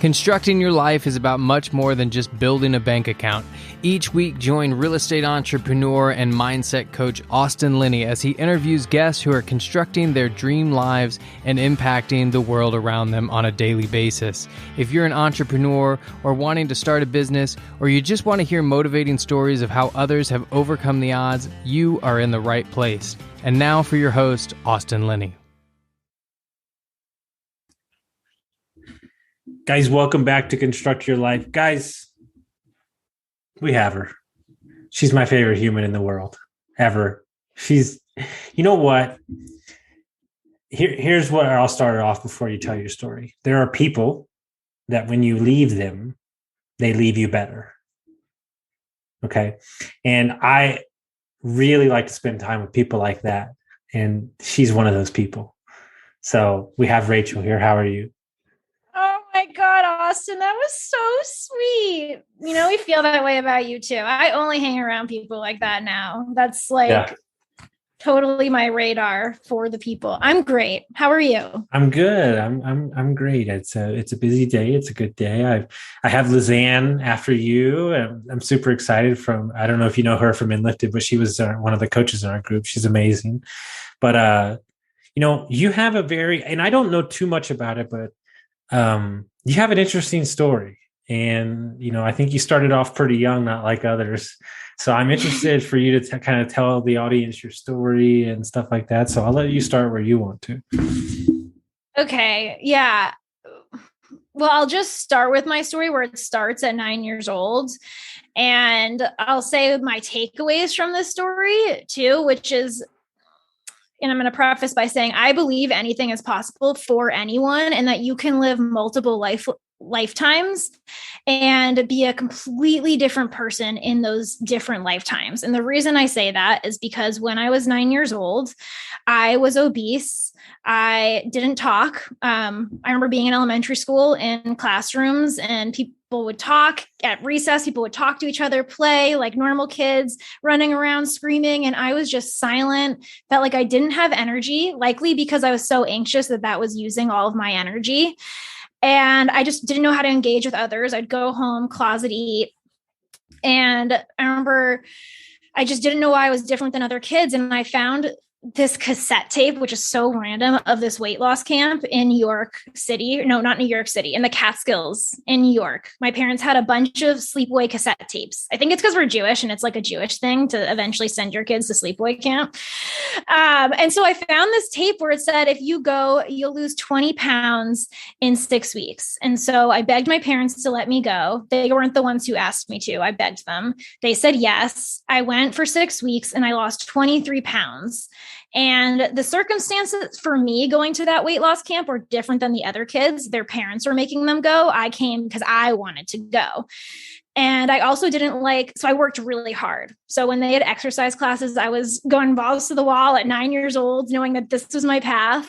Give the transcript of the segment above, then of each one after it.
Constructing your life is about much more than just building a bank account. Each week, join real estate entrepreneur and mindset coach Austin Linney as he interviews guests who are constructing their dream lives and impacting the world around them on a daily basis. If you're an entrepreneur or wanting to start a business, or you just want to hear motivating stories of how others have overcome the odds, you are in the right place. And now for your host, Austin Linney. Guys, welcome back to Construct Your Life. Guys, we have her. She's my favorite human in the world, ever. She's, you know what? Here's what I'll start it off before you tell your story. There are people that when you leave them, they leave you better. Okay? And I really like to spend time with people like that. And she's one of those people. So we have Rachel here. How are you? God, Austin, that was so sweet. You know, we feel that way about you too. I only hang around people like that now. That's like totally my radar for the people. I'm great. How are you? I'm good. I'm great. It's a busy day. It's a good day. I have Lizanne after you. I'm super excited I don't know if you know her from Enlifted, but she was one of the coaches in our group. She's amazing. But you know, you have and I don't know too much about it, but you have an interesting story, and, you know, I think you started off pretty young, not like others. So I'm interested for you to kind of tell the audience your story and stuff like that. So I'll let you start where you want to. Okay. Yeah. Well, I'll just start with my story where it starts at 9 years old. And I'll say my takeaways from this story too, which is, and I'm going to preface by saying, I believe anything is possible for anyone and that you can live multiple lifetimes and be a completely different person in those different lifetimes. And the reason I say that is because when I was 9 years old, I was obese. I didn't talk. I remember being in elementary school in classrooms, and people would talk at recess. People would talk to each other, play like normal kids, running around, screaming. And I was just silent, felt like I didn't have energy, likely because I was so anxious that was using all of my energy. And I just didn't know how to engage with others. I'd go home, closet eat. And I remember I just didn't know why I was different than other kids. And I found this cassette tape, which is so random, of this weight loss camp in New York City. No, not New York City, in the Catskills in New York. My parents had a bunch of sleepaway cassette tapes. I think it's because we're Jewish and it's like a Jewish thing to eventually send your kids to sleepaway camp. And so I found this tape where it said, if you go, you'll lose 20 pounds in 6 weeks. And so I begged my parents to let me go. They weren't the ones who asked me to. I begged them. They said yes. I went for 6 weeks and I lost 23 pounds. And the circumstances for me going to that weight loss camp were different than the other kids. Their parents were making them go. I came because I wanted to go. And I also so I worked really hard. So when they had exercise classes, I was going balls to the wall at 9 years old, knowing that this was my path.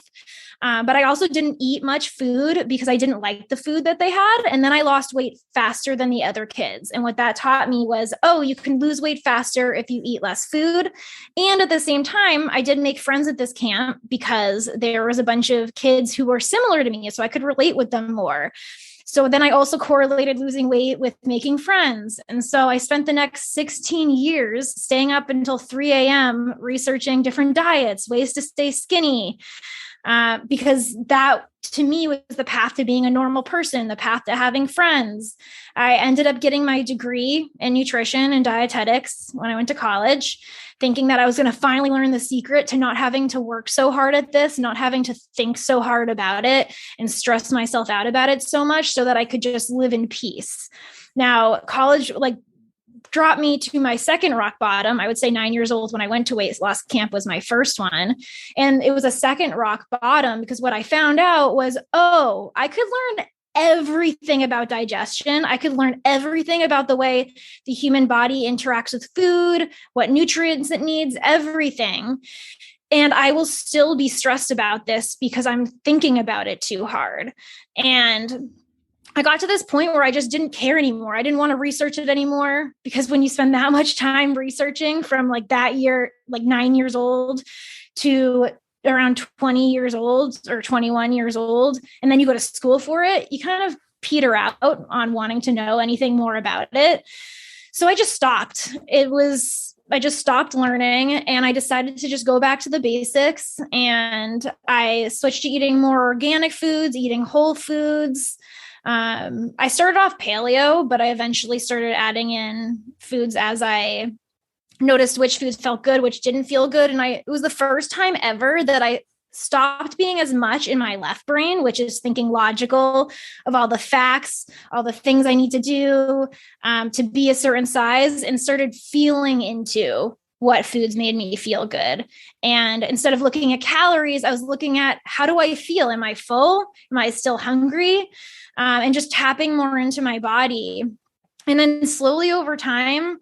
But I also didn't eat much food because I didn't like the food that they had. And then I lost weight faster than the other kids. And what that taught me was, you can lose weight faster if you eat less food. And at the same time, I did make friends at this camp because there was a bunch of kids who were similar to me, so I could relate with them more. So then I also correlated losing weight with making friends. And so I spent the next 16 years staying up until 3 a.m. researching different diets, ways to stay skinny. Because that to me was the path to being a normal person, the path to having friends. I ended up getting my degree in nutrition and dietetics when I went to college, thinking that I was going to finally learn the secret to not having to work so hard at this, not having to think so hard about it and stress myself out about it so much so that I could just live in peace. Now, college, dropped me to my second rock bottom. I would say 9 years old when I went to weight loss camp was my first one. And it was a second rock bottom because what I found out was, I could learn everything about digestion. I could learn everything about the way the human body interacts with food, what nutrients it needs, everything. And I will still be stressed about this because I'm thinking about it too hard. And I got to this point where I just didn't care anymore. I didn't want to research it anymore because when you spend that much time researching from that year, 9 years old to around 20 years old or 21 years old, and then you go to school for it, you kind of peter out on wanting to know anything more about it. So I just stopped. I just stopped learning, and I decided to just go back to the basics. And I switched to eating more organic foods, eating whole foods. I started off paleo, but I eventually started adding in foods as I noticed which foods felt good, which didn't feel good. And it was the first time ever that I stopped being as much in my left brain, which is thinking logical of all the facts, all the things I need to do to be a certain size, and started feeling into what foods made me feel good. And instead of looking at calories, I was looking at, how do I feel? Am I full? Am I still hungry? And just tapping more into my body. And then slowly over time,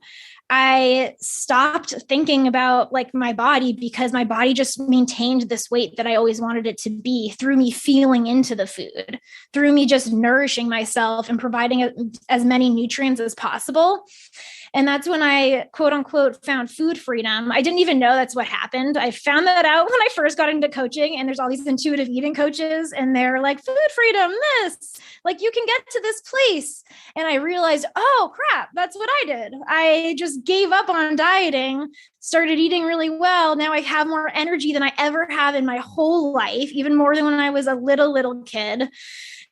I stopped thinking about like my body, because my body just maintained this weight that I always wanted it to be through me feeling into the food, through me just nourishing myself and providing as many nutrients as possible. And that's when I, quote unquote, found food freedom. I didn't even know that's what happened. I found that out when I first got into coaching, and there's all these intuitive eating coaches, and they're like, food freedom, like you can get to this place. And I realized, oh crap, that's what I did. I just gave up on dieting, started eating really well. Now I have more energy than I ever have in my whole life, even more than when I was a little kid.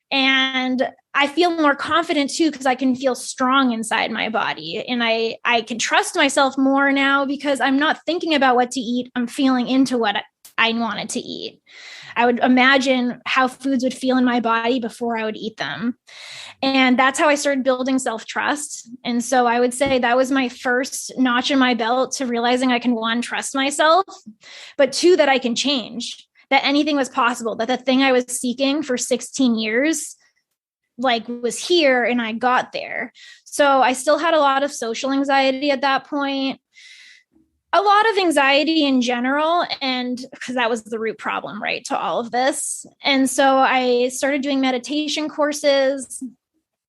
And I feel more confident too, because I can feel strong inside my body, and I can trust myself more now because I'm not thinking about what to eat. I'm feeling into what I wanted to eat. I would imagine how foods would feel in my body before I would eat them. And that's how I started building self-trust. And so I would say that was my first notch in my belt to realizing I can, one, trust myself, but two, that I can change. That anything was possible, that the thing I was seeking for 16 years, like, was here, and I got there. So I still had a lot of social anxiety at that point, a lot of anxiety in general, and because that was the root problem, right, to all of this. And so I started doing meditation courses,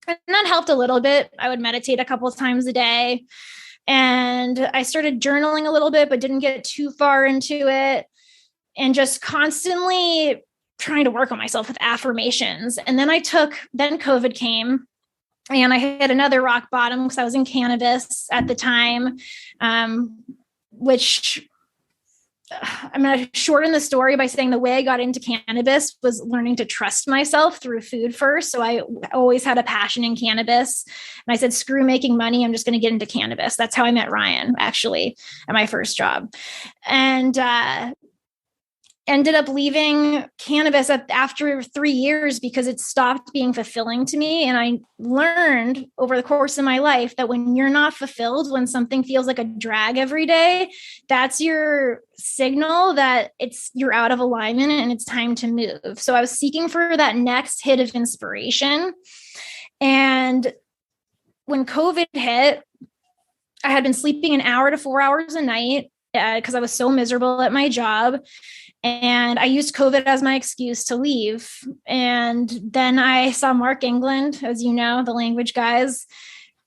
and that helped a little bit. I would meditate a couple of times a day, and I started journaling a little bit, but didn't get too far into it. And just constantly trying to work on myself with affirmations. And then then COVID came, and I hit another rock bottom because I was in cannabis at the time, which I'm going to shorten the story by saying the way I got into cannabis was learning to trust myself through food first. So I always had a passion in cannabis, and I said, screw making money, I'm just going to get into cannabis. That's how I met Ryan, actually, at my first job. And, ended up leaving cannabis after 3 years because it stopped being fulfilling to me. And I learned over the course of my life that when you're not fulfilled, when something feels like a drag every day, that's your signal that you're out of alignment and it's time to move. So I was seeking for that next hit of inspiration. And when COVID hit, I had been sleeping an hour to 4 hours a night because I was so miserable at my job. And I used COVID as my excuse to leave. And then I saw Mark England, as you know, the language guys,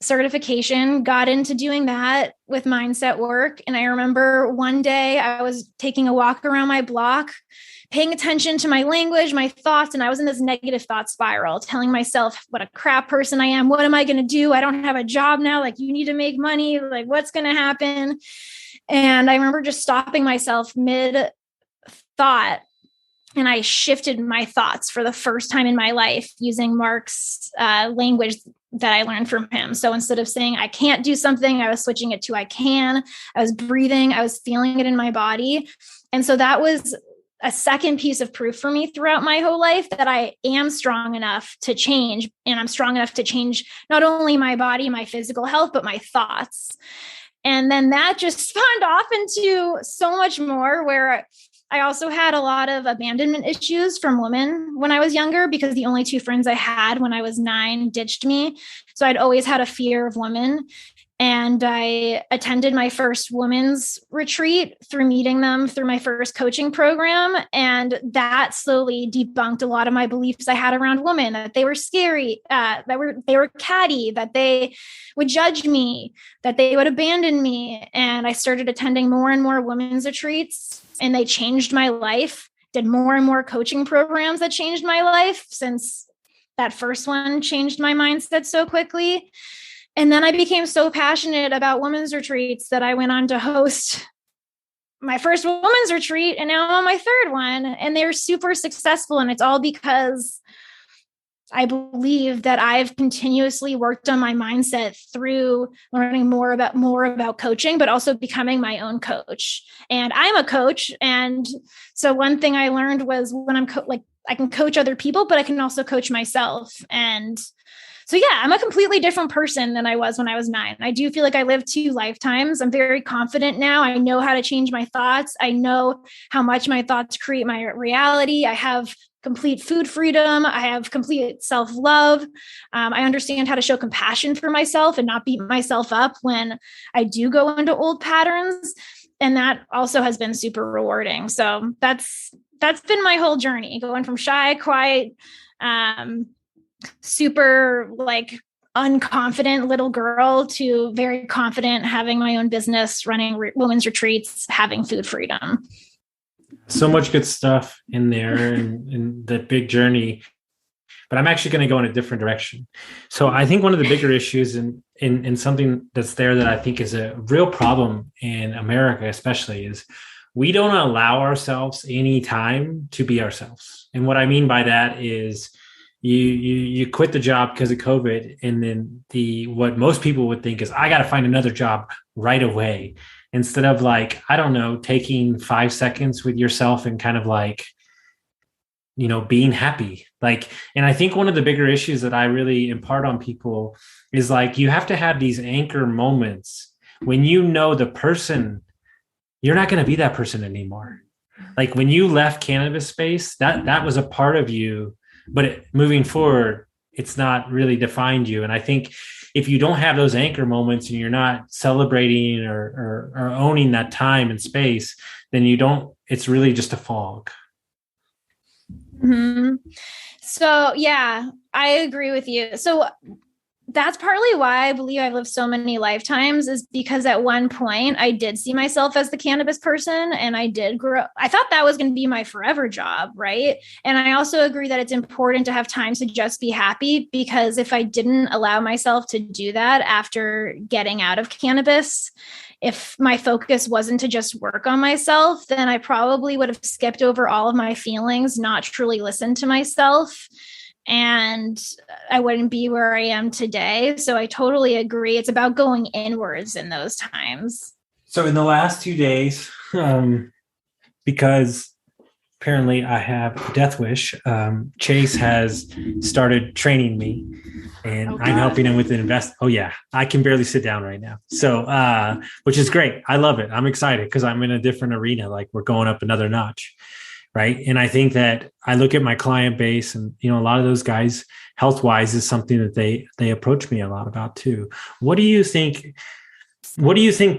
certification, got into doing that with mindset work. And I remember one day I was taking a walk around my block, paying attention to my language, my thoughts, and I was in this negative thought spiral, telling myself what a crap person I am. What am I going to do? I don't have a job now. Like, you need to make money. Like, what's going to happen? And I remember just stopping myself mid thought, and I shifted my thoughts for the first time in my life using Mark's language that I learned from him. So instead of saying I can't do something, I was switching it to I can. I was breathing, I was feeling it in my body. And so that was a second piece of proof for me throughout my whole life that I am strong enough to change, and I'm strong enough to change not only my body, my physical health, but my thoughts. And then that just spawned off into so much more, where I also had a lot of abandonment issues from women when I was younger, because the only two friends I had when I was 9 ditched me. So I'd always had a fear of women. And I attended my first women's retreat through meeting them through my first coaching program. And that slowly debunked a lot of my beliefs I had around women, that they were scary, they were catty, that they would judge me, that they would abandon me. And I started attending more and more women's retreats, and they changed my life, did more and more coaching programs that changed my life since that first one changed my mindset so quickly. And then I became so passionate about women's retreats that I went on to host my first women's retreat, and now I'm on my third one, and they're super successful. And it's all because I believe that I've continuously worked on my mindset through learning more about coaching, but also becoming my own coach. And I'm a coach. And so one thing I learned was when I'm I can coach other people, but I can also coach myself. And so, yeah, I'm a completely different person than I was when I was 9. I do feel like I lived 2 lifetimes. I'm very confident now. I know how to change my thoughts. I know how much my thoughts create my reality. I have complete food freedom. I have complete self-love. I understand how to show compassion for myself and not beat myself up when I do go into old patterns. And that also has been super rewarding. So that's been my whole journey, going from shy, quiet, super like unconfident little girl to very confident, having my own business, running women's retreats, having food freedom. So much good stuff in there in that big journey, but I'm actually going to go in a different direction. So I think one of the bigger issues in something that's there that I think is a real problem in America, especially, is we don't allow ourselves any time to be ourselves. And what I mean by that is you quit the job because of COVID, and then what most people would think is, I got to find another job right away, instead of like, I don't know, taking 5 seconds with yourself and kind of like, being happy. Like, and I think one of the bigger issues that I really impart on people is like, you have to have these anchor moments when the person, you're not going to be that person anymore. Like when you left cannabis space, that was a part of you, but moving forward, it's not really defined you. And I think if you don't have those anchor moments and you're not celebrating or owning that time and space, then it's really just a fog. Mm-hmm. So, yeah, I agree with you. So that's partly why I believe I've lived so many lifetimes, is because at one point I did see myself as the cannabis person, and I did grow. I thought that was going to be my forever job. Right. And I also agree that it's important to have time to just be happy, because if I didn't allow myself to do that after getting out of cannabis, if my focus wasn't to just work on myself, then I probably would have skipped over all of my feelings, not truly listened to myself, and I wouldn't be where I am today. So I totally agree. It's about going inwards in those times. So in the last 2 days, because apparently I have a death wish, Chase has started training me, and I'm helping him with the invest. Oh yeah, I can barely sit down right now. So, which is great. I love it. I'm excited because I'm in a different arena. Like, we're going up another notch. Right. And I think that I look at my client base, and, a lot of those guys, health wise, is something that they approach me a lot about too. What do you think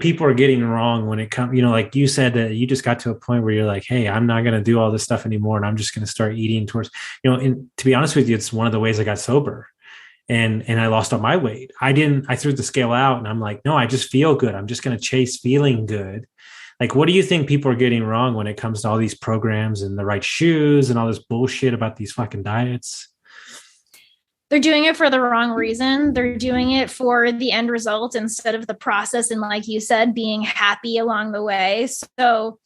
people are getting wrong when it comes, like you said, that you just got to a point where you're like, hey, I'm not going to do all this stuff anymore, and I'm just going to start eating towards, and to be honest with you, it's one of the ways I got sober, and I lost all my weight. I threw the scale out, and I'm like, no, I just feel good. I'm just going to chase feeling good. Like, what do you think people are getting wrong when it comes to all these programs and the right shoes and all this bullshit about these fucking diets? They're doing it for the wrong reason. They're doing it for the end result instead of the process. And like you said, being happy along the way. So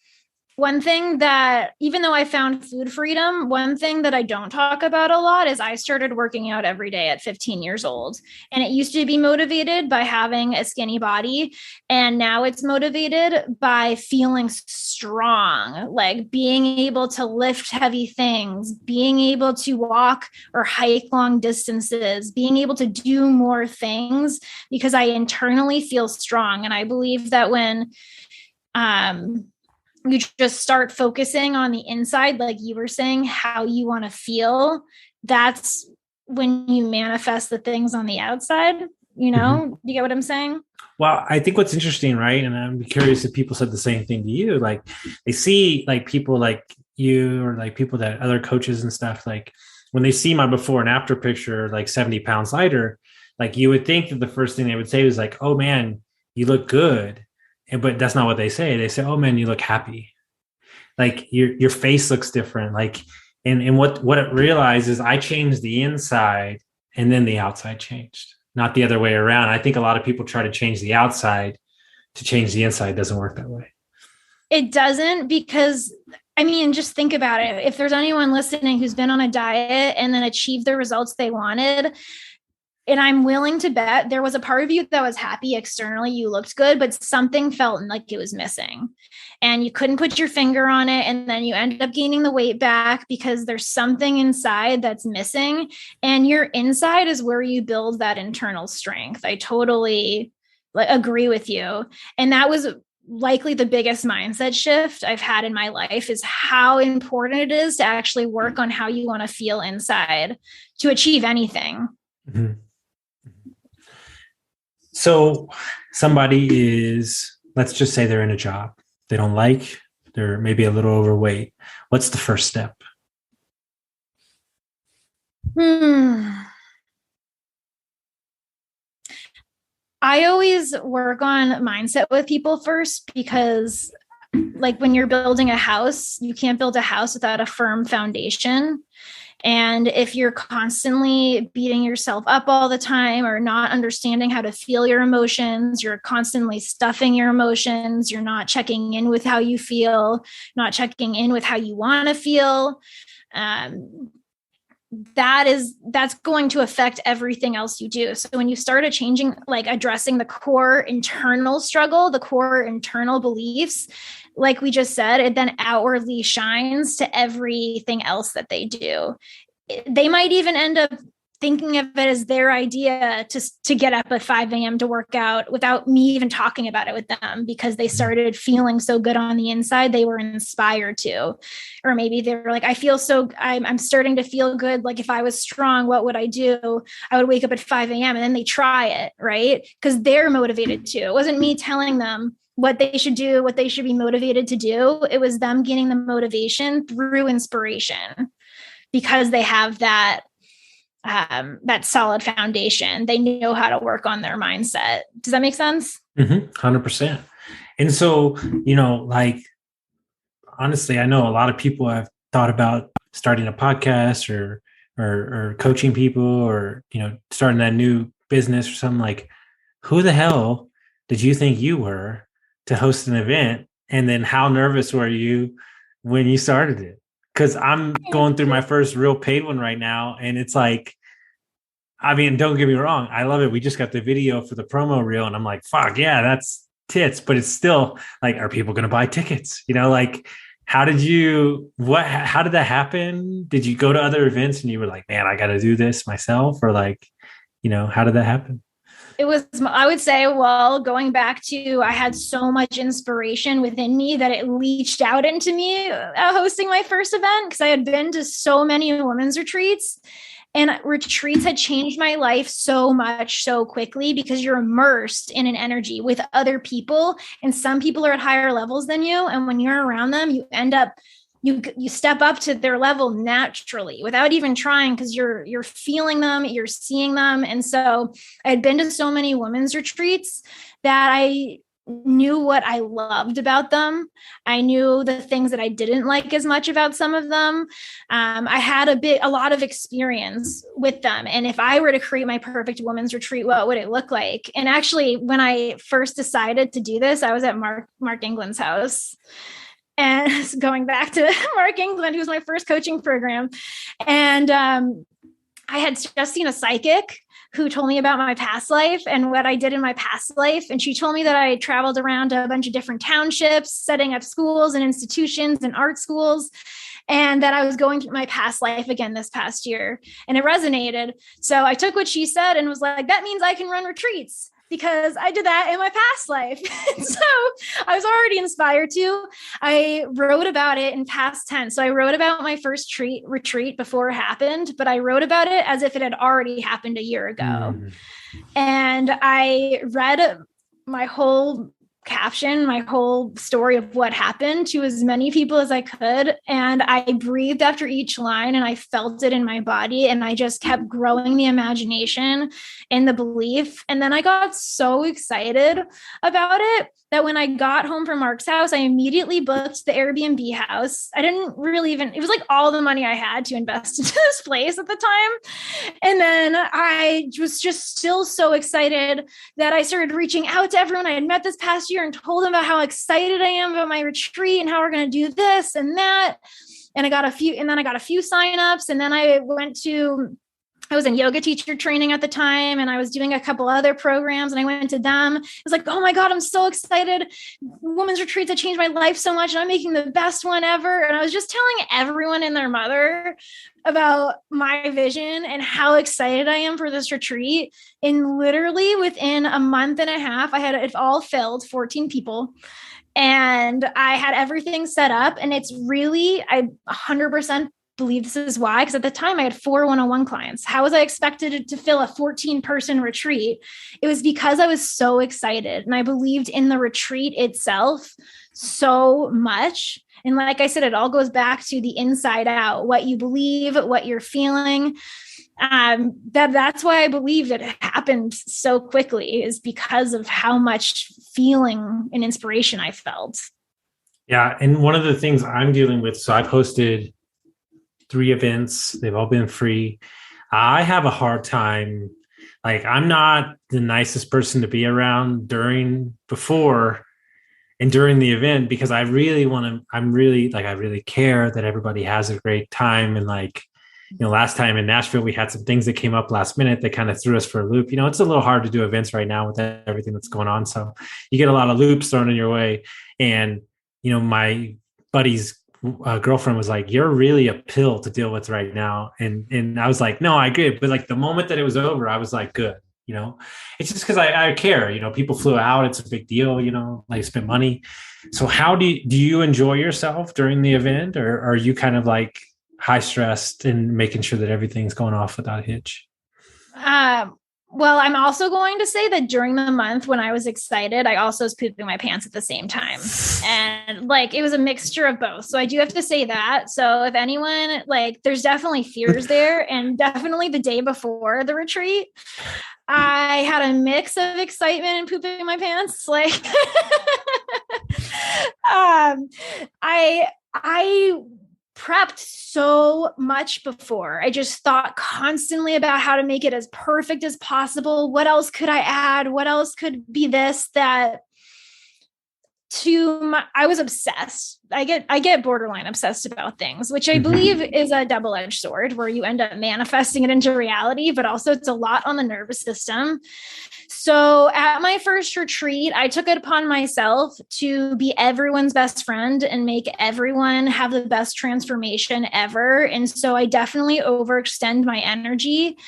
one thing that, even though I found food freedom, one thing that I don't talk about a lot is I started working out every day at 15 years old. And it used to be motivated by having a skinny body. And now it's motivated by feeling strong, like being able to lift heavy things, being able to walk or hike long distances, being able to do more things, because I internally feel strong. And I believe that when, you just start focusing on the inside, like you were saying, how you want to feel, that's when you manifest the things on the outside, Mm-hmm. You get what I'm saying? Well, I think what's interesting, right? And I'm curious if people said the same thing to you. Like, they see like people like you, or like people that other coaches and stuff, like when they see my before and after picture, like 70 pounds lighter, like you would think that the first thing they would say was like, oh man, you look good. But that's not what they say. They say, oh man, you look happy. Like your face looks different. Like And what it realized is I changed the inside and then the outside changed, not the other way around. I think a lot of people try to change the outside to change the inside. It doesn't work that way. It doesn't, because I mean, just think about it. If there's anyone listening who's been on a diet and then achieved the results they wanted, and I'm willing to bet there was a part of you that was happy externally, you looked good, but something felt like it was missing and you couldn't put your finger on it. And then you end up gaining the weight back because there's something inside that's missing. And your inside is where you build that internal strength. I totally agree with you. And that was likely the biggest mindset shift I've had in my life, is how important it is to actually work on how you want to feel inside to achieve anything. Mm-hmm. So somebody is, let's just say they're in a job they don't like, they're maybe a little overweight. What's the first step? I always work on mindset with people first, because like when you're building a house, you can't build a house without a firm foundation. And if you're constantly beating yourself up all the time or not understanding how to feel your emotions, you're constantly stuffing your emotions, you're not checking in with how you feel, not checking in with how you want to feel, that's going to affect everything else you do. So when you started changing, like addressing the core internal struggle, the core internal beliefs, like we just said, it then outwardly shines to everything else that they do. They might even end up thinking of it as their idea to get up at 5 a.m. to work out without me even talking about it with them, because they started feeling so good on the inside, they were inspired to. Or maybe they were like, I'm starting to feel good. Like if I was strong, what would I do? I would wake up at 5 a.m. and then they try it, right? Because they're motivated to. It wasn't me telling them what they should do, what they should be motivated to do. It was them getting the motivation through inspiration, because they have that solid foundation. They know how to work on their mindset. Does that make sense? 100%. And so, like, honestly, I know a lot of people have thought about starting a podcast or coaching people, or, starting that new business or something. Like, who the hell did you think you were to host an event? And then how nervous were you when you started it? Because I'm going through my first real paid one right now. And it's like, I mean, don't get me wrong, I love it. We just got the video for the promo reel and I'm like, fuck yeah, that's tits. But it's still like, are people going to buy tickets? Like, how did that happen? Did you go to other events and you were like, man, I got to do this myself? Or like, how did that happen? It was, I would say, well, going back to, I had so much inspiration within me that it leached out into me hosting my first event, because I had been to so many women's retreats, and retreats had changed my life so much so quickly, because you're immersed in an energy with other people, and some people are at higher levels than you. And when you're around them, you end up you step up to their level naturally without even trying, because you're feeling them, you're seeing them. And so I had been to so many women's retreats that I knew what I loved about them. I knew the things that I didn't like as much about some of them. I had a lot of experience with them. And if I were to create my perfect women's retreat, what would it look like? And actually, when I first decided to do this, I was at Mark England's house. And going back to Mark England, who was my first coaching program. And I had just seen a psychic who told me about my past life and what I did in my past life. And she told me that I traveled around a bunch of different townships, setting up schools and institutions and art schools, and that I was going through my past life again this past year. And it resonated. So I took what she said and was like, that means I can run retreats, because I did that in my past life. So I was already inspired to. I wrote about it in past tense. So I wrote about my first retreat before it happened, but I wrote about it as if it had already happened a year ago. And I read my whole caption my whole story of what happened to as many people as I could. And I breathed after each line and I felt it in my body. And I just kept growing the imagination and the belief. And then I got so excited about it that when I got home from Mark's house, I immediately booked the Airbnb house. I didn't really even, it was like all the money I had to invest into this place at the time. And then I was just still so excited that I started reaching out to everyone I had met this past year and told them about how excited I am about my retreat and how we're going to do this and that. And I got a few signups. And then I was in yoga teacher training at the time, and I was doing a couple other programs, and I went to them. I was like, oh my God, I'm so excited. Women's retreats have changed my life so much, and I'm making the best one ever. And I was just telling everyone and their mother about my vision and how excited I am for this retreat. And literally within a month and a half, it all filled 14 people. And I had everything set up, and it's really, I 100% believe this is why, because at the time I had 4 one-on-one clients. How was I expected to fill a 14-person retreat? It was because I was so excited and I believed in the retreat itself so much. And like I said, it all goes back to the inside out, what you believe, what you're feeling. That's why I believe that it happened so quickly, is because of how much feeling and inspiration I felt. Yeah. And one of the things I'm dealing with, so I've hosted 3 events. They've all been free. I have a hard time. Like, I'm not the nicest person to be around before and during the event, because I really I really care that everybody has a great time. And like, last time in Nashville, we had some things that came up last minute that kind of threw us for a loop. It's a little hard to do events right now with everything that's going on. So you get a lot of loops thrown in your way. And, my buddy's girlfriend was like, you're really a pill to deal with right now. And I was like, no, I agree. But like the moment that it was over, I was like, good. It's just because I care. People flew out. It's a big deal, like spend money. So how do you enjoy yourself during the event, or are you kind of like high stressed and making sure that everything's going off without a hitch? Well, I'm also going to say that during the month when I was excited, I also was pooping my pants at the same time. And like, it was a mixture of both. So I do have to say that. So if anyone, like, there's definitely fears there. And definitely the day before the retreat, I had a mix of excitement and pooping my pants. Like, I prepped so much before. I just thought constantly about how to make it as perfect as possible. What else could I add? What else could be this, that? I was obsessed. I get borderline obsessed about things, which I believe is a double-edged sword, where you end up manifesting it into reality, but also it's a lot on the nervous system. So at my first retreat, I took it upon myself to be everyone's best friend and make everyone have the best transformation ever. And so I definitely overextend my energy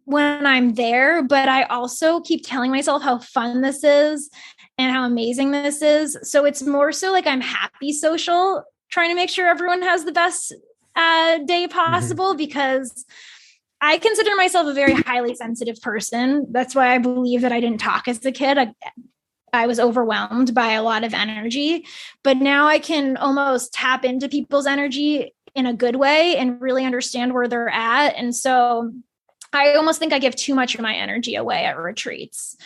when I'm there, but I also keep telling myself how fun this is and how amazing this is. So it's more so like I'm happy social, trying to make sure everyone has the best day possible, because I consider myself a very highly sensitive person. That's why I believe that I didn't talk as a kid. I was overwhelmed by a lot of energy, but now I can almost tap into people's energy in a good way and really understand where they're at. And so I almost think I give too much of my energy away at retreats.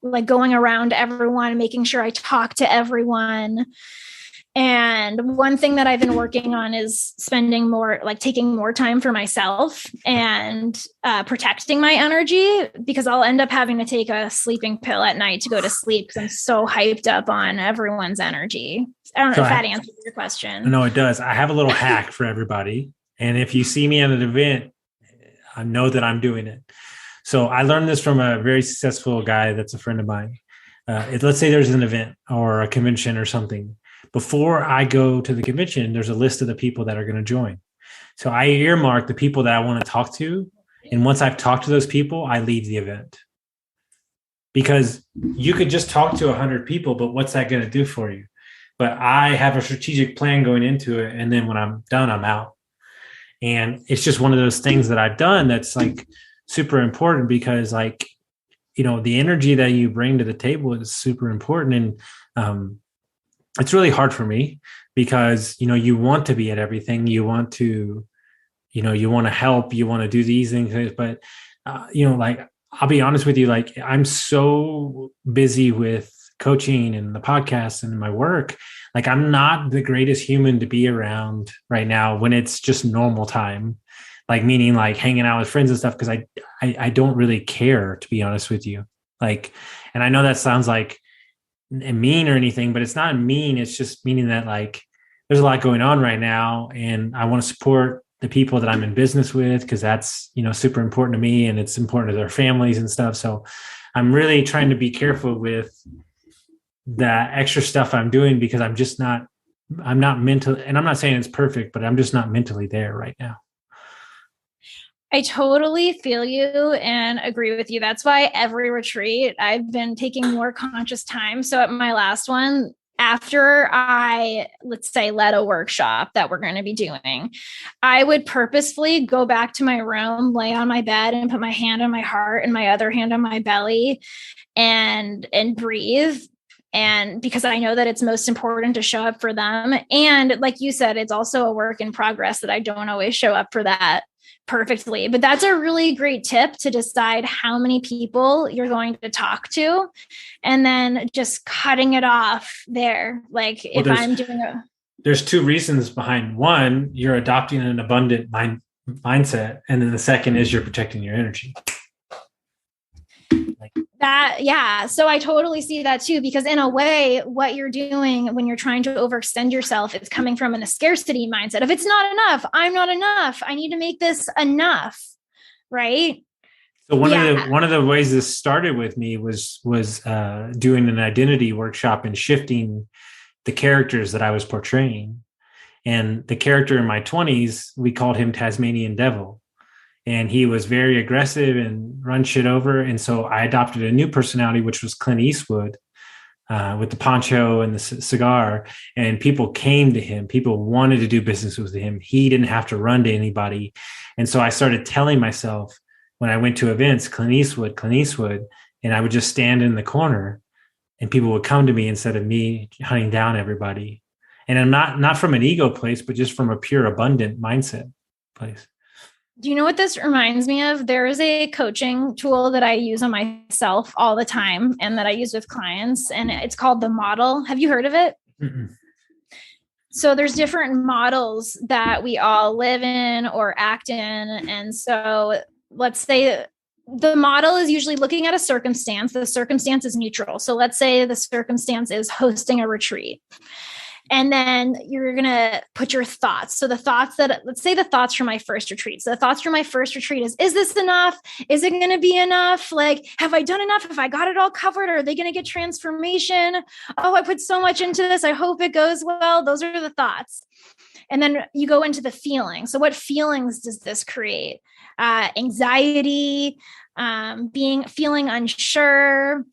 Like going around everyone, making sure I talk to everyone. And one thing that I've been working on is taking more time for myself and protecting my energy, because I'll end up having to take a sleeping pill at night to go to sleep because I'm so hyped up on everyone's energy. I don't know if that answers your question. No, it does. I have a little hack for everybody. And if you see me at an event, I know that I'm doing it. So I learned this from a very successful guy that's a friend of mine. Let's say there's an event or a convention or something. Before I go to the convention, there's a list of the people that are going to join. So I earmark the people that I want to talk to. And once I've talked to those people, I leave the event. Because you could just talk to 100 people, but what's that going to do for you? But I have a strategic plan going into it. And then when I'm done, I'm out. And it's just one of those things that I've done that's like super important, because like the energy that you bring to the table is super important. And it's really hard for me because, you want to be at everything. You want to, you want to help, you want to do these things, but, like, I'll be honest with you, like, I'm so busy with coaching and the podcast and my work. Like, I'm not the greatest human to be around right now when it's just normal time, like, meaning like hanging out with friends and stuff. Cause I don't really care, to be honest with you. Like, and I know that sounds like mean or anything, but it's not mean. It's just meaning that, like, there's a lot going on right now and I want to support the people that I'm in business with, because that's, super important to me and it's important to their families and stuff. So I'm really trying to be careful with that extra stuff I'm doing, because I'm not mentally, and I'm not saying it's perfect, but I'm just not mentally there right now. I totally feel you and agree with you. That's why every retreat I've been taking more conscious time. So at my last one, after I, let's say, led a workshop that we're going to be doing, I would purposefully go back to my room, lay on my bed and put my hand on my heart and my other hand on my belly and breathe. And because I know that it's most important to show up for them. And like you said, it's also a work in progress that I don't always show up for that perfectly. But that's a really great tip to decide how many people you're going to talk to and then just cutting it off there. Like, well, if I'm doing there's two reasons behind. One, you're adopting an abundant mindset. And then the second is you're protecting your energy. That, yeah. So I totally see that too, because in a way, what you're doing when you're trying to overextend yourself, it's coming from a scarcity mindset. If it's not enough, I'm not enough. I need to make this enough. Right. So one of the ways this started with me was doing an identity workshop and shifting the characters that I was portraying. And the character in my 20s, we called him Tasmanian Devil. And he was very aggressive and run shit over. And so I adopted a new personality, which was Clint Eastwood, with the poncho and the cigar. And people came to him. People wanted to do business with him. He didn't have to run to anybody. And so I started telling myself when I went to events, Clint Eastwood, and I would just stand in the corner and people would come to me instead of me hunting down everybody. And I'm not from an ego place, but just from a pure abundant mindset place. Do you know what this reminds me of? There is a coaching tool that I use on myself all the time and that I use with clients, and it's called the model. Have you heard of it? Mm-mm. So there's different models that we all live in or act in. And so let's say the model is usually looking at a circumstance. The circumstance is neutral. So let's say the circumstance is hosting a retreat. And then you're going to put your thoughts. So let's say the thoughts from my first retreat. So the thoughts from my first retreat is this enough? Is it going to be enough? Like, have I done enough? Have I got it all covered? Are they going to get transformation? Oh, I put so much into this. I hope it goes well. Those are the thoughts. And then you go into the feelings. So what feelings does this create? Anxiety, feeling unsure,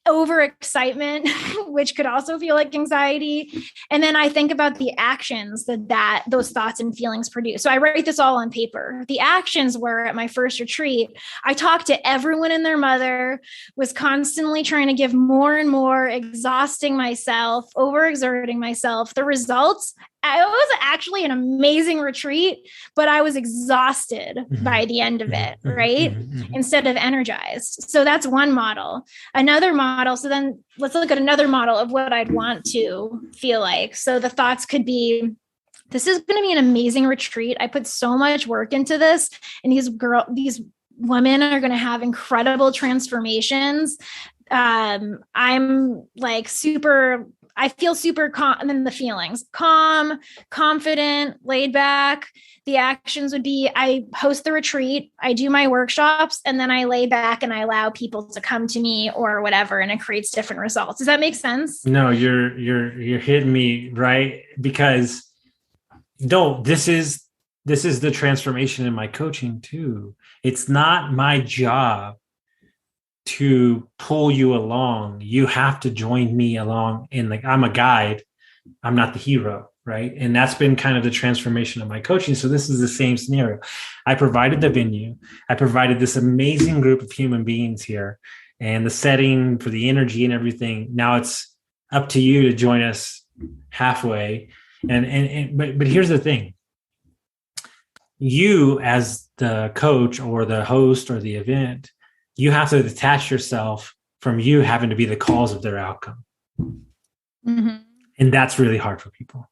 overexcitement, which could also feel like anxiety. And then I think about the actions that those thoughts and feelings produce. So I write this all on paper. The actions were at my first retreat, I talked to everyone and their mother, was constantly trying to give more and more, exhausting myself, overexerting myself. The results, it was actually an amazing retreat, but I was exhausted by the end of it, right? Instead of energized. So that's one model. Another model. So then let's look at another model of what I'd want to feel like. So the thoughts could be, this is going to be an amazing retreat. I put so much work into this, and these women are going to have incredible transformations. I'm like I feel super calm. And then the feelings, calm, confident, laid back. The actions would be, I host the retreat, I do my workshops, and then I lay back and I allow people to come to me or whatever. And it creates different results. Does that make sense? No, you're hitting me right, because this is the transformation in my coaching too. It's not my job to pull you along. You have to join me along I'm a guide. I'm not the hero. Right. And that's been kind of the transformation of my coaching. So this is the same scenario. I provided the venue. I provided this amazing group of human beings here. and the setting for the energy and everything. Now it's up to you to join us halfway. But here's the thing. You as the coach or the host or the event, you have to detach yourself from you having to be the cause of their outcome. Mm-hmm. And that's really hard for people.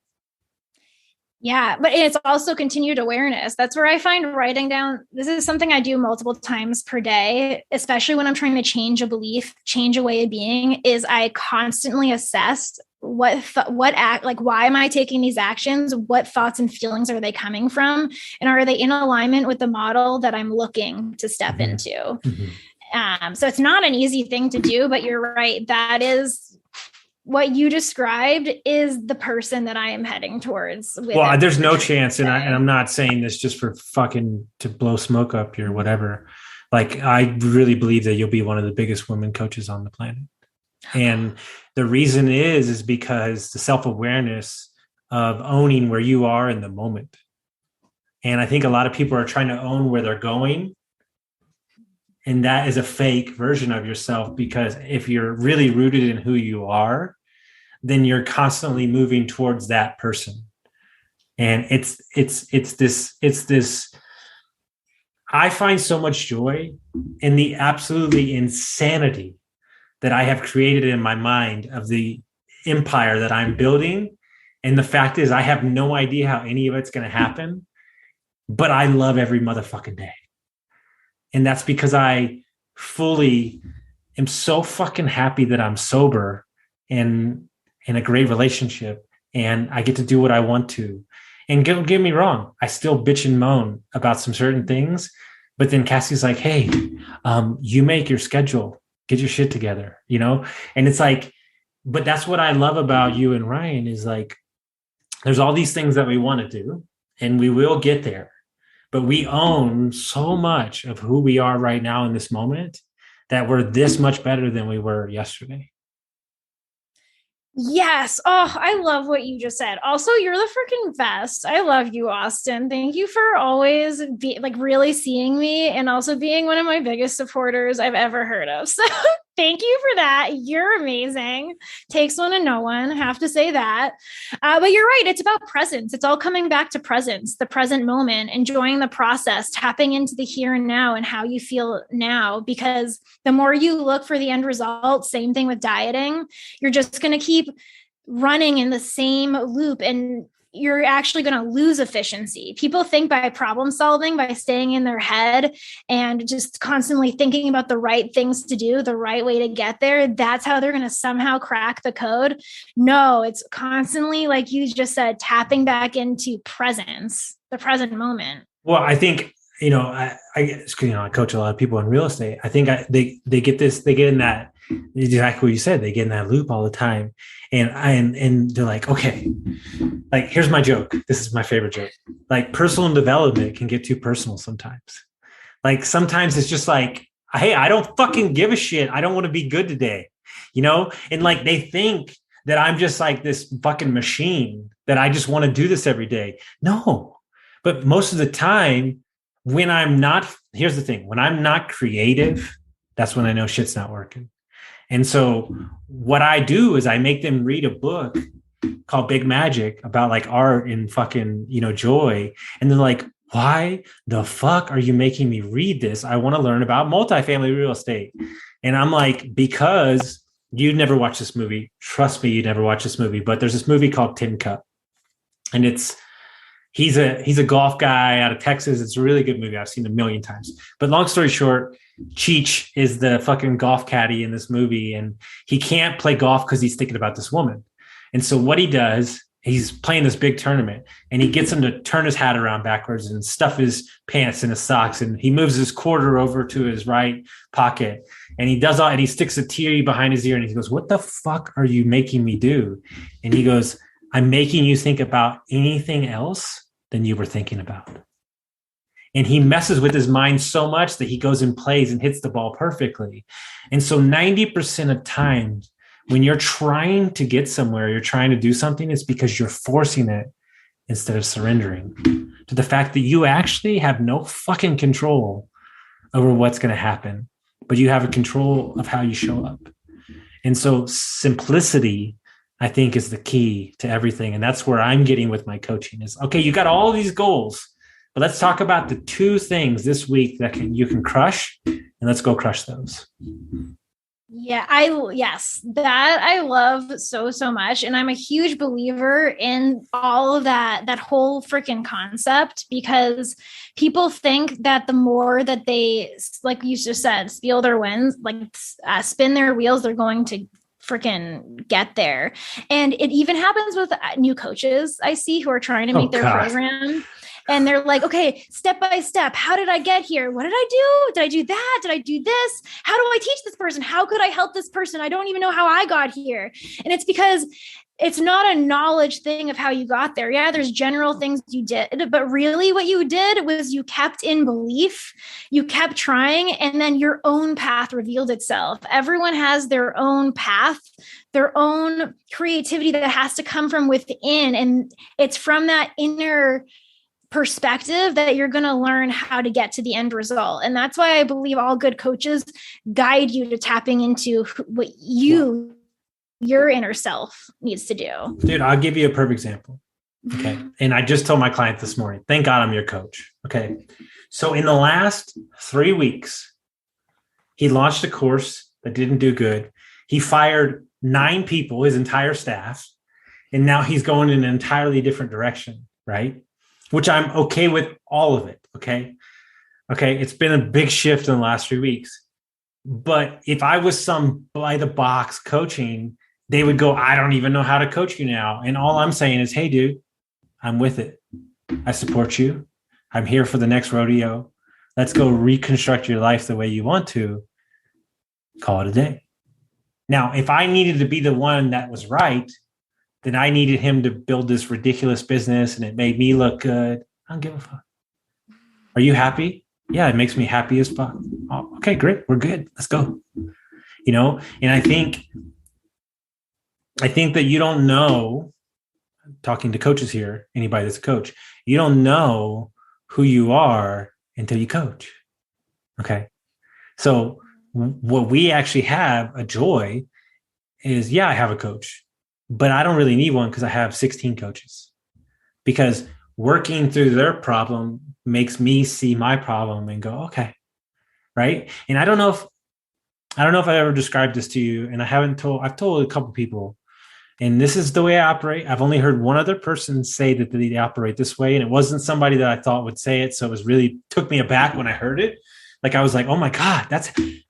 Yeah, but it's also continued awareness. That's where I find writing down, this is something I do multiple times per day, especially when I'm trying to change a belief, change a way of being, is I constantly assess why am I taking these actions? What thoughts and feelings are they coming from? And are they in alignment with the model that I'm looking to step into? Mm-hmm. So it's not an easy thing to do, but you're right. That is what you described is the person that I am heading towards. Well, there's no chance. And I'm not saying this just for fucking to blow smoke up your whatever. Like, I really believe that you'll be one of the biggest women coaches on the planet. And the reason is because the self-awareness of owning where you are in the moment. And I think a lot of people are trying to own where they're going. And that is a fake version of yourself, because if you're really rooted in who you are, then you're constantly moving towards that person. And it's this, I find so much joy in the absolutely insanity that I have created in my mind of the empire that I'm building. And the fact is, I have no idea how any of it's going to happen, but I love every motherfucking day. And that's because I fully am so fucking happy that I'm sober and in a great relationship, and I get to do what I want to. And don't get me wrong, I still bitch and moan about some certain things, but then Cassie's like, hey, you make your schedule, get your shit together, you know? And it's like, but that's what I love about you and Ryan is like, there's all these things that we want to do, and we will get there. But we own so much of who we are right now in this moment that we're this much better than we were yesterday. Yes. Oh, I love what you just said. Also, you're the freaking best. I love you, Austin. Thank you for always really seeing me and also being one of my biggest supporters I've ever heard of. So thank you for that. You're amazing. Takes one to know one. Have to say that. But you're right. It's about presence. It's all coming back to presence, the present moment, enjoying the process, tapping into the here and now and how you feel now. Because the more you look for the end result, same thing with dieting, you're just going to keep running in the same loop, and you're actually going to lose efficiency. People think by problem solving, by staying in their head and just constantly thinking about the right things to do, the right way to get there, that's how they're going to somehow crack the code. No, it's constantly, like you just said, tapping back into presence, the present moment. Well, I think, I coach a lot of people in real estate. I think they get in that, exactly what you said, they get in that loop all the time. And they're like, okay, like, here's my joke. This is my favorite joke. Like, personal development can get too personal sometimes. Like, sometimes it's just like, hey, I don't fucking give a shit. I don't want to be good today, And like, they think that I'm just like this fucking machine, that I just want to do this every day. No, but most of the time when I'm not, here's the thing, when I'm not creative, that's when I know shit's not working. And so what I do is I make them read a book called Big Magic about like art and fucking, joy. And they're like, why the fuck are you making me read this? I want to learn about multifamily real estate. And I'm like, because you never watched this movie. Trust me, you never watched this movie, but there's this movie called Tin Cup. And he's a golf guy out of Texas. It's a really good movie. I've seen it a million times. But long story short, Cheech is the fucking golf caddy in this movie, and he can't play golf because he's thinking about this woman. And so what he does, he's playing this big tournament, and he gets him to turn his hat around backwards and stuff his pants and his socks, and he moves his quarter over to his right pocket, and he sticks a tear behind his ear, and he goes, what the fuck are you making me do? And he goes, I'm making you think about anything else than you were thinking about. And he messes with his mind so much that he goes and plays and hits the ball perfectly. And so 90% of times when you're trying to get somewhere, you're trying to do something, it's because you're forcing it instead of surrendering to the fact that you actually have no fucking control over what's going to happen. but you have a control of how you show up. And so simplicity, I think, is the key to everything. And that's where I'm getting with my coaching is, okay, you got all these goals, but let's talk about the 2 things this week that you can crush, and let's go crush those. Yeah, that I love so much. And I'm a huge believer in all of that whole freaking concept, because people think that the more that they, like you just said, spill their wins, like spin their wheels, they're going to freaking get there. And it even happens with new coaches I see who are trying to make their program. And they're like, okay, step by step, how did I get here? What did I do? Did I do that? Did I do this? How do I teach this person? How could I help this person? I don't even know how I got here. And it's because it's not a knowledge thing of how you got there. Yeah, there's general things you did, but really what you did was you kept in belief, you kept trying, and then your own path revealed itself. Everyone has their own path, their own creativity that has to come from within. And it's from that inner perspective that you're going to learn how to get to the end result. And that's why I believe all good coaches guide you to tapping into what your inner self needs to do. Dude, I'll give you a perfect example. Okay. And I just told my client this morning, thank God I'm your coach. Okay. So in the last 3 weeks, he launched a course that didn't do good. He fired 9 people, his entire staff, and now he's going in an entirely different direction, right? Which I'm okay with all of it. Okay. It's been a big shift in the last 3 weeks. But if I was some by the box coaching, they would go, I don't even know how to coach you now. And all I'm saying is, hey, dude, I'm with it. I support you. I'm here for the next rodeo. Let's go reconstruct your life the way you want to. Call it a day. Now, if I needed to be the one that was right, then I needed him to build this ridiculous business and it made me look good. I don't give a fuck. Are you happy? Yeah, it makes me happy as fuck. Oh, okay, great. We're good. Let's go. And I think that you don't know, talking to coaches here, anybody that's a coach, you don't know who you are until you coach. Okay. So what we actually have a joy is, yeah, I have a coach. But I don't really need one because I have 16 coaches, because working through their problem makes me see my problem and go, okay. Right. And I don't know if I ever described this to you, and I've told a couple people, and this is the way I operate. I've only heard one other person say that they operate this way. And it wasn't somebody that I thought would say it. So it was really took me aback when I heard it. Like I was like, oh my God,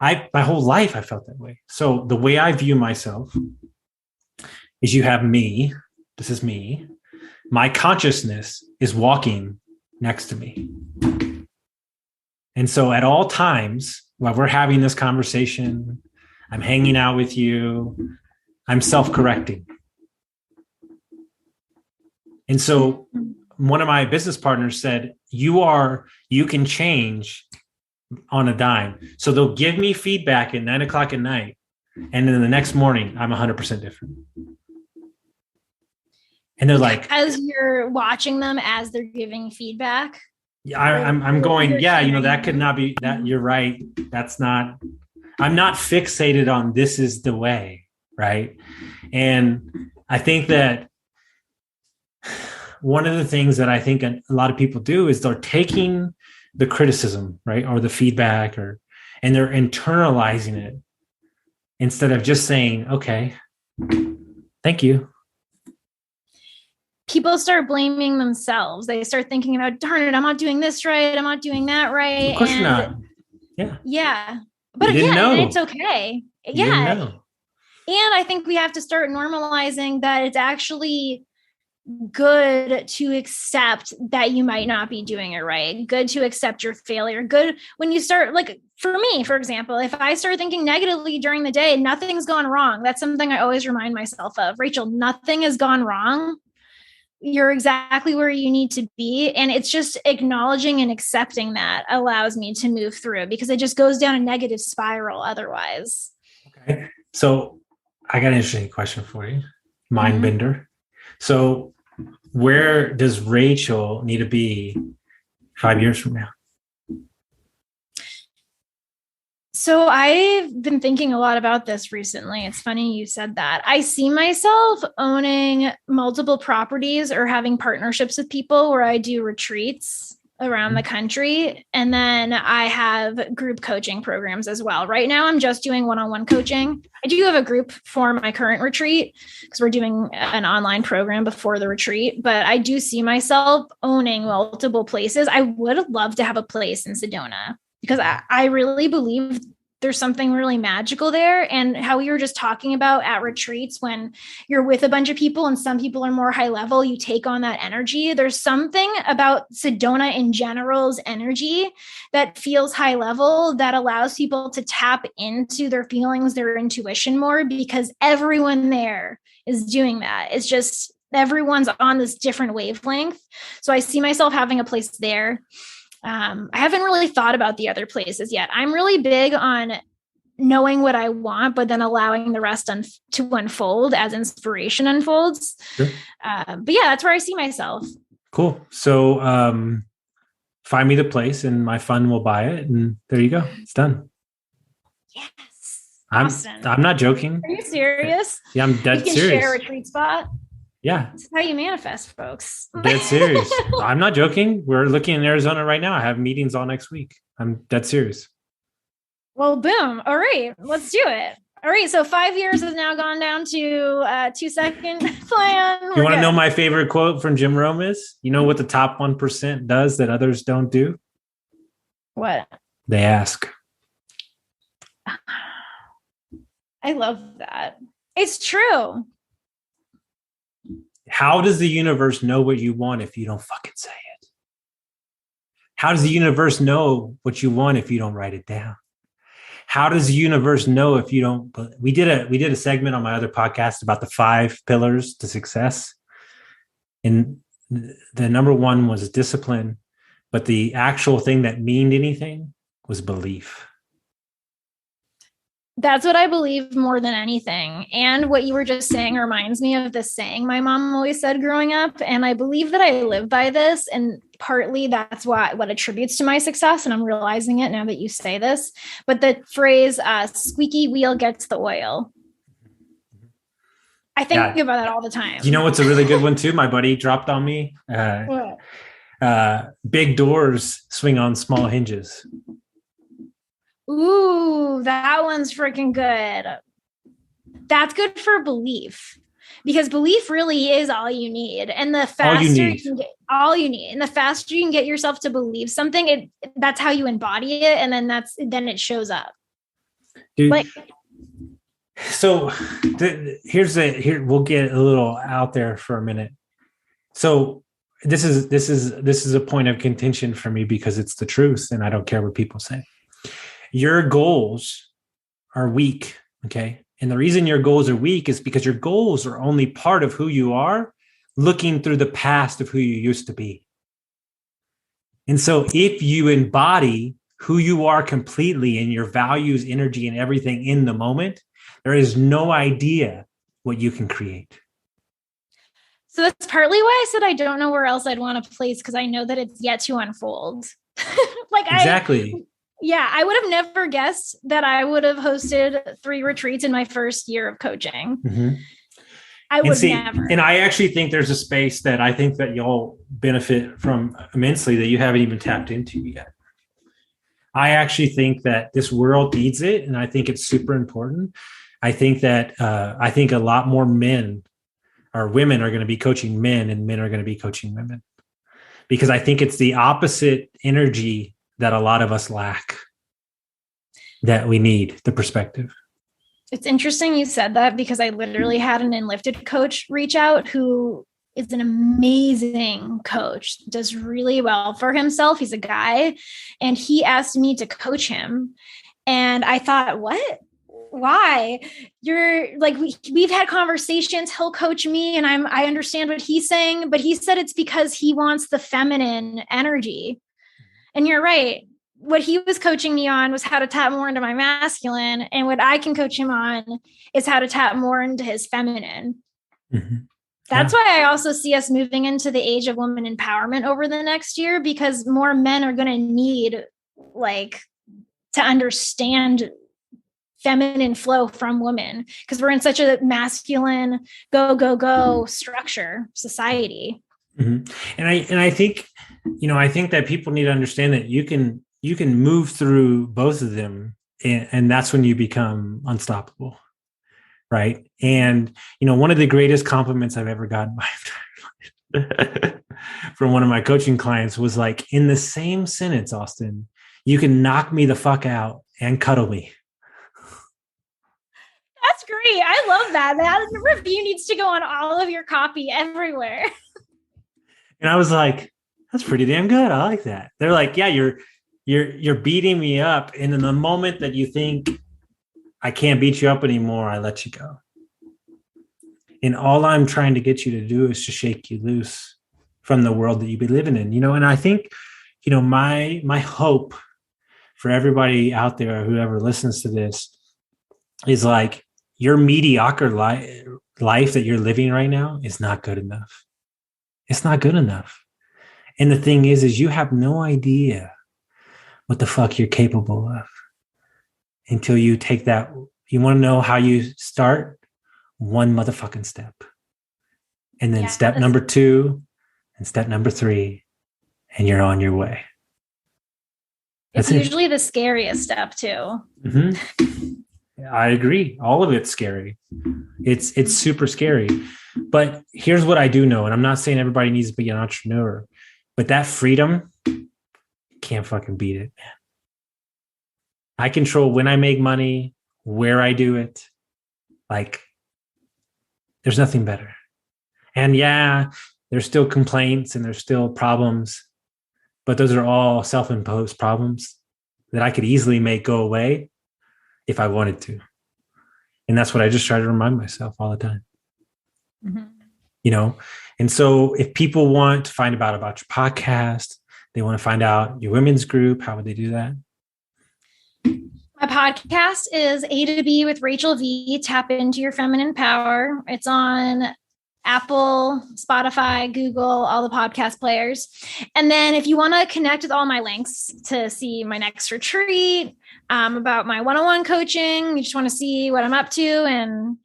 my whole life I felt that way. So the way I view myself is you have me. This is me. My consciousness is walking next to me. And so at all times, while we're having this conversation, I'm hanging out with you, I'm self-correcting. And so one of my business partners said, you can change on a dime. So they'll give me feedback at 9:00 at night. And then the next morning, I'm 100% different. And they're like, as you're watching them, as they're giving feedback. Yeah, I'm going, yeah, that could not be that. You're right. I'm not fixated on this is the way. Right. And I think that one of the things that I think a lot of people do is they're taking the criticism, right, or the feedback, and they're internalizing it instead of just saying, okay, thank you. People start blaming themselves. They start thinking about, darn it, I'm not doing this right. I'm not doing that right. Of course you're not. Yeah. Yeah. But again, it's okay. Yeah. And I think we have to start normalizing that it's actually good to accept that you might not be doing it right. Good to accept your failure. Good when you start, like for me, for example, if I start thinking negatively during the day, nothing's gone wrong. That's something I always remind myself of. Rachel, nothing has gone wrong. You're exactly where you need to be. And it's just acknowledging and accepting that allows me to move through, because it just goes down a negative spiral otherwise. Okay. So I got an interesting question for you. Mind bender. So where does Rachel need to be 5 years from now? So I've been thinking a lot about this recently. It's funny you said that. I see myself owning multiple properties or having partnerships with people where I do retreats around the country. And then I have group coaching programs as well. Right now, I'm just doing one-on-one coaching. I do have a group for my current retreat because we're doing an online program before the retreat, but I do see myself owning multiple places. I would love to have a place in Sedona because I really believe there's something really magical there. And how we were just talking about at retreats, when you're with a bunch of people and some people are more high level, you take on that energy. There's something about Sedona in general's energy that feels high level, that allows people to tap into their feelings, their intuition more, because everyone there is doing that. It's just everyone's on this different wavelength. So I see myself having a place there. I haven't really thought about the other places yet. I'm really big on knowing what I want, but then allowing the rest to unfold as inspiration unfolds. Sure. But yeah, that's where I see myself. Cool. So find me the place and my fund will buy it. And there you go. It's done. Yes. I'm not joking. Are you serious? Yeah, I'm dead you can serious. Share a retreat spot. Yeah. That's how you manifest, folks. Dead serious. I'm not joking. We're looking in Arizona right now. I have meetings all next week. I'm dead serious. Well, boom. All right, let's do it. All right. So 5 years has now gone down to 2-second plan. You want to know my favorite quote from Jim Rome is? You know what the top 1% does that others don't do? What? They ask. I love that. It's true. How does the universe know what you want if you don't fucking say it? How does the universe know what you want if you don't write it down? How does the universe know if you don't? We did a segment on my other podcast about the 5 pillars to success. And the number one was discipline, but the actual thing that meant anything was belief. That's what I believe more than anything. And what you were just saying reminds me of this saying my mom always said growing up. And I believe that I live by this. And partly that's what attributes to my success. And I'm realizing it now that you say this. But the phrase, squeaky wheel gets the oil. I think about that all the time. You know what's a really good one too? My buddy dropped on me. Big doors swing on small hinges. Ooh, that one's freaking good. That's good for belief, because belief really is all you need. And the faster you can get all you need, and the faster you can get yourself to believe something, that's how you embody it. And then it shows up. Dude, so here we'll get a little out there for a minute. So this is a point of contention for me because it's the truth and I don't care what people say. Your goals are weak, okay? And the reason your goals are weak is because your goals are only part of who you are, looking through the past of who you used to be. And so if you embody who you are completely and your values, energy, and everything in the moment, there is no idea what you can create. So that's partly why I said I don't know where else I'd want to place, because I know that it's yet to unfold. Exactly. I would have never guessed that I would have hosted 3 retreats in my first year of coaching. Mm-hmm. I would never. And I actually think there's a space that I think that y'all benefit from immensely that you haven't even tapped into yet. I actually think that this world needs it, and I think it's super important. I think that I think a lot more men or women are going to be coaching men, and men are going to be coaching women, because I think it's the opposite energy that a lot of us lack, that we need the perspective. It's interesting you said that, because I literally had an Enlifted coach reach out who is an amazing coach, does really well for himself. He's a guy, and he asked me to coach him. And I thought, what? Why? You're like, we've had conversations. He'll coach me and I understand what he's saying, but he said it's because he wants the feminine energy. And you're right. What he was coaching me on was how to tap more into my masculine. And what I can coach him on is how to tap more into his feminine. Mm-hmm. That's why I also see us moving into the age of women empowerment over the next year, because more men are going to need to understand feminine flow from women, because we're in such a masculine go structure society. Mm-hmm. And I think, I think that people need to understand that you can move through both of them, and that's when you become unstoppable. Right. And, one of the greatest compliments I've ever gotten from one of my coaching clients was like, in the same sentence, Austin, you can knock me the fuck out and cuddle me. That's great. I love that. That review needs to go on all of your copy everywhere. And I was like, that's pretty damn good. I like that. They're like, yeah, you're beating me up. And in the moment that you think I can't beat you up anymore, I let you go. And all I'm trying to get you to do is to shake you loose from the world that you be living in, and I think, my hope for everybody out there, whoever listens to this, is like, your mediocre life that you're living right now is not good enough. It's not good enough. And the thing is you have no idea what the fuck you're capable of until you take that. You want to know how you start? One motherfucking step. And then step number 2 and step number 3, and you're on your way. It's usually the scariest step too. Mm-hmm. I agree. All of it's scary. It's super scary. But here's what I do know, and I'm not saying everybody needs to be an entrepreneur, but that freedom, can't fucking beat it, man. I control when I make money, where I do it. Like, there's nothing better. And yeah, there's still complaints and there's still problems, but those are all self-imposed problems that I could easily make go away if I wanted to. And that's what I just try to remind myself all the time. Mm-hmm. And so if people want to find out about your podcast, they want to find out your women's group, how would they do that? My podcast is A to B with Rachel V. Tap into your feminine power. It's on Apple, Spotify, Google, all the podcast players. And then if you want to connect with all my links to see my next retreat, about my one-on-one coaching, you just want to see what I'm up to and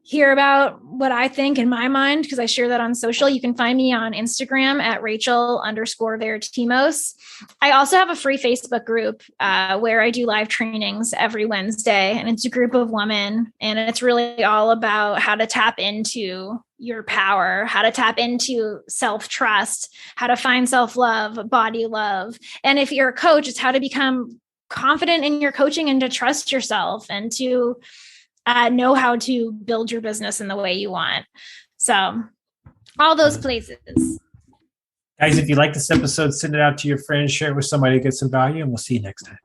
hear about what I think in my mind, because I share that on social. You can find me on Instagram at Rachel_Varitimos. I also have a free Facebook group where I do live trainings every Wednesday, and it's a group of women, and it's really all about how to tap into your power, how to tap into self-trust, how to find self-love, body love. And if you're a coach, it's how to become confident in your coaching and to trust yourself and to know how to build your business in the way you want. So all those places. Guys, if you like this episode, send it out to your friends, share it with somebody to get some value, and we'll see you next time.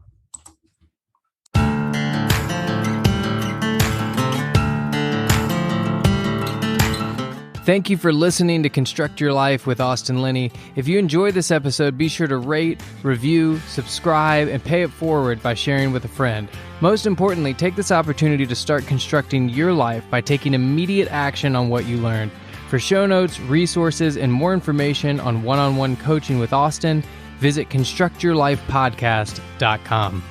Thank you for listening to Construct Your Life with Austin Linney. If you enjoyed this episode, be sure to rate, review, subscribe, and pay it forward by sharing with a friend. Most importantly, take this opportunity to start constructing your life by taking immediate action on what you learned. For show notes, resources, and more information on one-on-one coaching with Austin, visit constructyourlifepodcast.com.